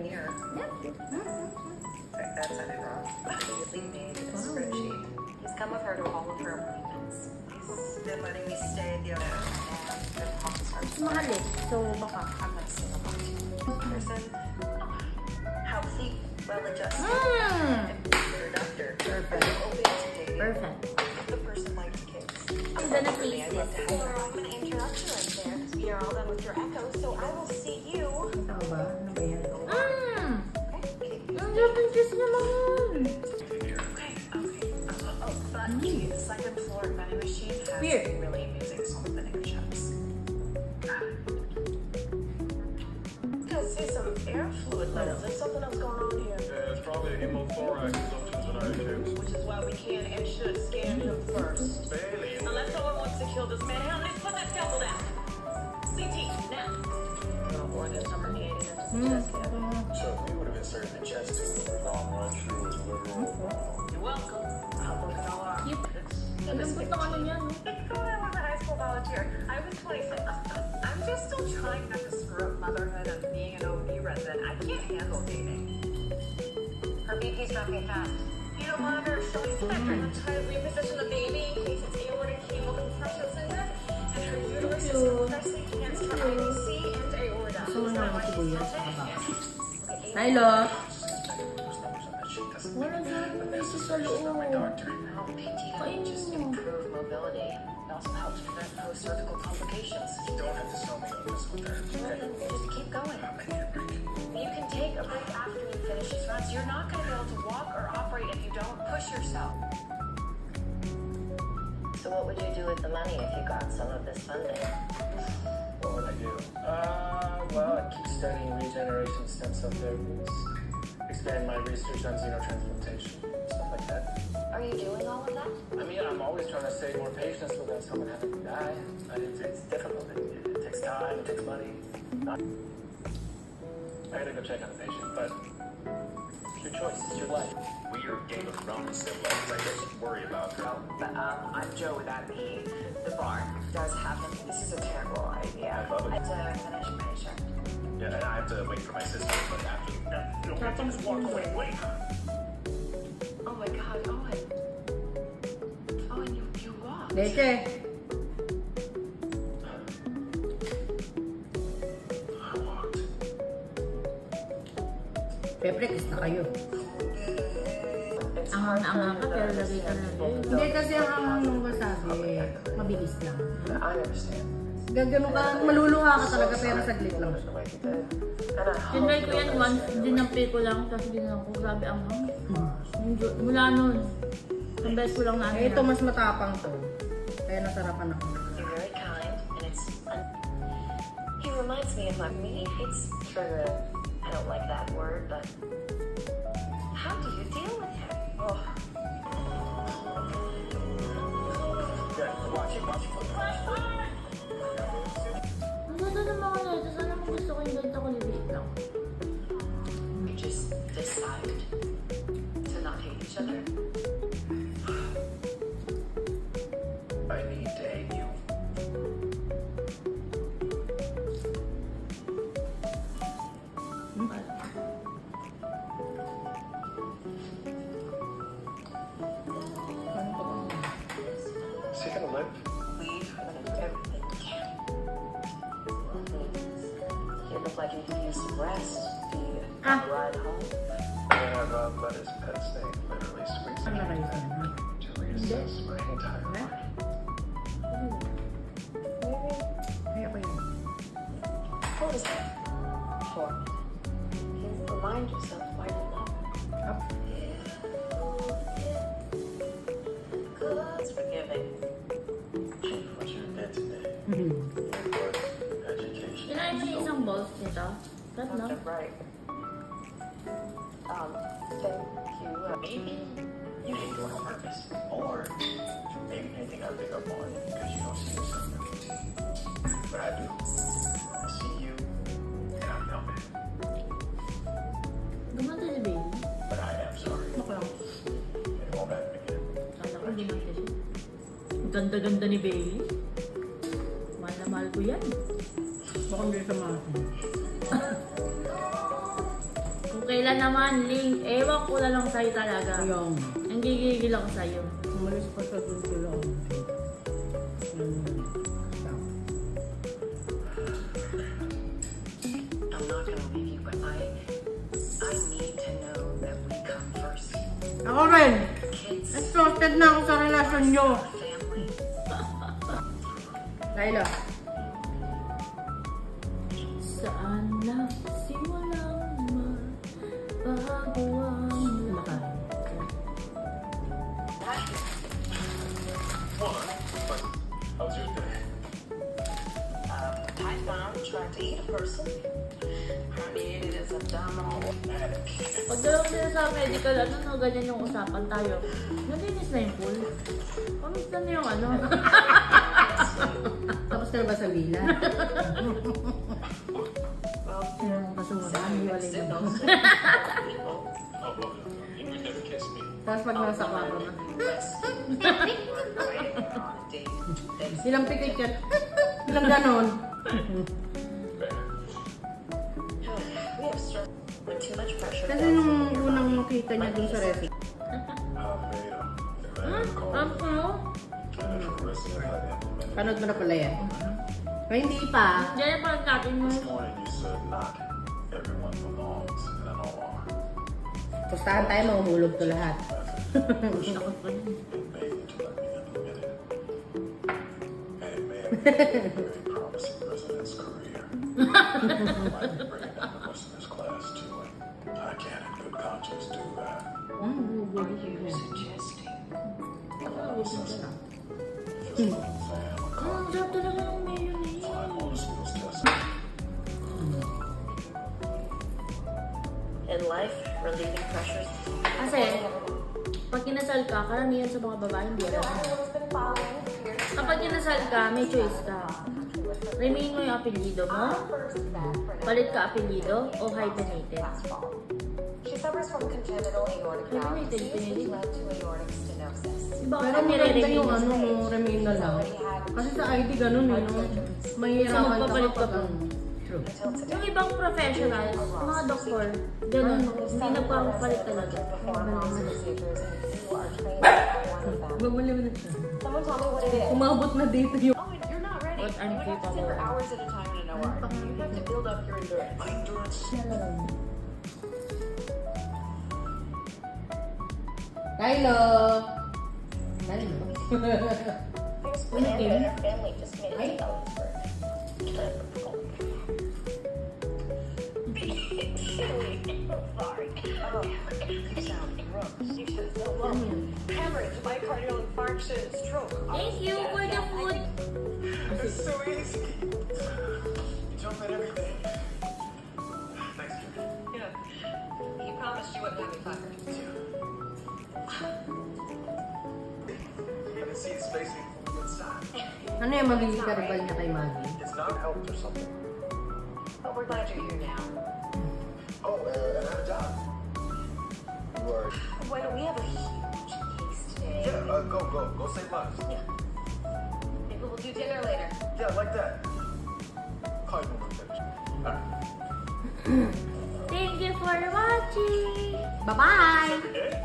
Here. That's it wrong. Immediately made a spreadsheet. He's come with her to all of her appointments. He's been letting me stay at the other and the office first. Mahal eh. So, baka. I'm not seeing a bunch. Person, healthy, well-adjusted, and productive. Perfect. Open to dating. Perfect. If the person likes kids. I'm gonna please I'd love to have her. I'm going to interrupt you right there because we are all done with your echo, so I will see you. Ano ba? Ano ba yan? Ang dapat just naman. But the second floor vending machine has Weird. really amazing salt vinegar chips. I see some air fluid levels. There's something else going on here. Yeah, it's probably hemothorax inductions in our tubes. Which is why we can and should scan him first. Bailey. Unless someone wants to kill this man. Hell, let's put that scalpel down. CT, now. Organs are herniated into the chest cavity. So we would have inserted the chest tube with a long run through his liver. You're welcome. I'll look it all up. Cute. Anong gusto ka nun yan? It's when I was a high school volunteer. I was 26. I'm just still trying not to screw up motherhood and being an OB resident. I can't handle dating. Her BP's dropping fast. You don't monitor showing spectrum and try to reposition the baby in case it's aortic chemocompression syndrome. And her uterus is compressing against her IVC and aorta. So, ano naman sibuyas sa kabaka? Milo! Wala dyan. May sis sa loob. Ayun. Just improve mobility. It also helps prevent post-surgical complications. You don't have to tell me on this one there. Just keep going. I need a break. You can take a break after you finish these runs. You're not going to be able to walk or operate if you don't push yourself. So what would you do with the money if you got some of this funding? What would I do? Well, I'd keep studying regeneration stem cell therapies, expand my research on xenotransplantation, stuff like that. Are you doing all of that? I mean, I'm always trying to save more patients without someone having to die. But it's difficult. It takes time, it takes money. I gotta go check on the patient, but it's your choice, it's your life. Weird Game of Thrones symbols, I guess you worry about her. But I'm Joe without me. The bar does happen. This is a terrible idea. I love it. I have to finish my shift. Yeah, and I have to wait for my sister, but after You don't have to just walk away. Wait. Oh my God, Owen. Owen, you walked. Leche! I walked. Siyempre, kiss na kayo. It's Angang na angang ka, pero lagay ka na rin. Hindi kasi ang angang nung wasabi, mabilis lang. I understand. Gagano ka, maluluha ka talaga, pero saglit lang. Tinry ko yan once, dinampi ko lang, tapos ginanong ko, grabe ang mula nun, ang best ko lang na ano. Ito mas matapang to, kaya nasarapan ako. You're very kind, and it's... He reminds me of me. It's true. I don't like that word, but... How do you deal with him? Oh. Yeah, watch it. Ang ganda ng mga letters, alam mo gusto ko yung ganito ko lilit lang. We just decide to not hate each other. I need to hate you. Is he gonna live? Leave, I'm gonna do everything we can. You look like you could use some rest. Do you have a ride home? Man I love let his pet snake literally squeeze Ano me kayo sa ano? to reassess my entire life. Ay, ako yun. What was that? For you remind yourself why you love her. Up. It's forgiving. What you did today Mhm. was education. Tinry mo yung isang balls nito. That no? Right. Thank you. Maybe you didn't do it on purpose, or maybe you think I pick up on it because you don't see yourself. But I do. I see you, and I know it. Gumanda si baby. But I am sorry. Ako lang. It won't happen again. Kala ko hindi natin siya. Ang ganda-ganda ni baby. Mahal na mahal ko yan. Baka hindi sa mga. Kailan naman, Link? Ewan ko na lang sa'yo talaga. Ayun. Ang gigigil ako sa'yo. Umalis pa sa doon sila. I'm not gonna leave you, but I need to know that we come first. Ako rin. Kids, Exhausted na ako sa relasyon nyo. family. Laila. Saan nagsimulang mabago ang lahat? How's your day? Python tried to eat a person. Herniated his abdominal. Pag dalawang sila sa medical, ano no, ganyan yung usapan tayo. Nalinis na yung pool. Kamusta na yung ano? Tapos ka na ba sa villa? Sino nang basura? Hiwalay na ba? Oh, well, you would never kiss me. Tapos pag nasa kwarto na. Waiting on a date. Ilang pikit yan? Ilang ganon? We have struggled with too much pressure. Kasi nung unang makita niya dun sa resi. Ang ano? Panood mo na pala yan. Pero hindi pa. Diyan yung parang katin mo. This morning you said not everyone belongs in an OR. Pustahan tayo, mahuhulog to lahat. Takot pa yun. It may to let me admit it. And it may have been a very promising residence career. Might be bringing down the rest of this class too. And I can't in good conscience do that. Are you suggesting? Physical exam, a Ang sarap talaga ng mayonnaise. motor skills test. In life, relieving pressures. Kasi, pag kinasal ka, karamihan sa mga babae hindi alam. Kapag kinasal ka, may choice ka. Remain mo yung apelido mo, palit ka apelido, o hyphenated. She suffers from congenital aortic valve Hyphenated, disease, which pinili. led to aortic stenosis. Diba Pero kasi maganda nire-remain yung mo ano sa mo, remain na lang. Kasi sa ID ganun eh, no? Mahihirapan ka magpapalit ka kapag pa. ano. True. Until today, Yung ibang professionals, mga doktor, ganun, hindi nagpapalit talaga. perform lots of procedures, and you are trained by one of them. Babaliw na siya. Someone tell me what it is. Umabot na dito yung... Oh, you're not ready. What I'm you would have to sit capable for of. hours at a time in an OR. You have to build up your endurance. My endurance. Kylo! Kylo? There's Brianna and her family just made it to Ellensburg. Sorry. Oh, you sound gross. You should so low. Hemorrhage, myocardial infarction, stroke. Thank you for the food. It's so easy. You jump at everything. Thanks, Jimmy. Yeah. He promised you wouldn't have me fired. You can see his facing from the inside. Ano yung magiging karibal niya kay Maggie? It's not helped or something. But we're glad you're here now. Oh, and I have a job. You are. Why don't we have a huge case today? Yeah, go save lives. Yeah. Maybe we'll do dinner later. Yeah, like that. Call you when we're finished. Alright. Thank you for watching. Bye-bye! Okay.